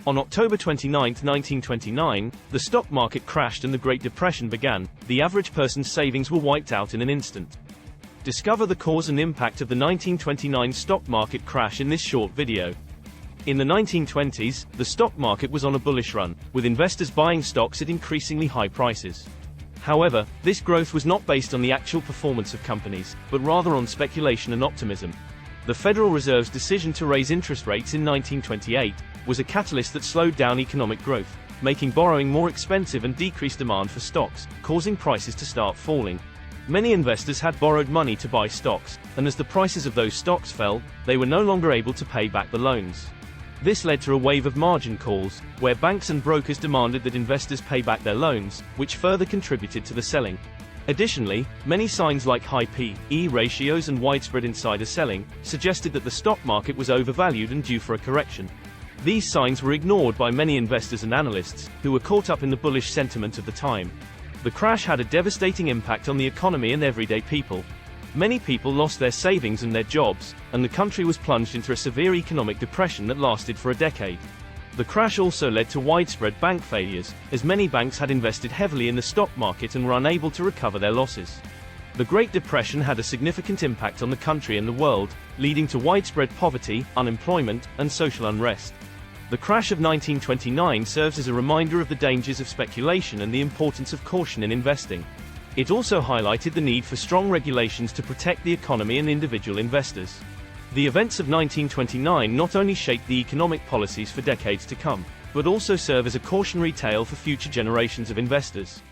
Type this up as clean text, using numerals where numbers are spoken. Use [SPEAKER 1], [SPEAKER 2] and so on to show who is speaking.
[SPEAKER 1] On October 29, 1929, the stock market crashed and the Great Depression began. The average person's savings were wiped out in an instant. Discover the cause and impact of the 1929 stock market crash in this short video. In the 1920s, the stock market was on a bullish run, with investors buying stocks at increasingly high prices. However, this growth was not based on the actual performance of companies, but rather on speculation and optimism. The Federal Reserve's decision to raise interest rates in 1928 was a catalyst that slowed down economic growth, making borrowing more expensive and decreased demand for stocks, causing prices to start falling. Many investors had borrowed money to buy stocks, and as the prices of those stocks fell, they were no longer able to pay back the loans. This led to a wave of margin calls, where banks and brokers demanded that investors pay back their loans, which further contributed to the selling. Additionally, many signs like high P/E ratios and widespread insider selling suggested that the stock market was overvalued and due for a correction. These signs were ignored by many investors and analysts, who were caught up in the bullish sentiment of the time. The crash had a devastating impact on the economy and everyday people. Many people lost their savings and their jobs, and the country was plunged into a severe economic depression that lasted for a decade. The crash also led to widespread bank failures, as many banks had invested heavily in the stock market and were unable to recover their losses. The Great Depression had a significant impact on the country and the world, leading to widespread poverty, unemployment, and social unrest. The crash of 1929 serves as a reminder of the dangers of speculation and the importance of caution in investing. It also highlighted the need for strong regulations to protect the economy and individual investors. The events of 1929 not only shaped the economic policies for decades to come, but also serve as a cautionary tale for future generations of investors.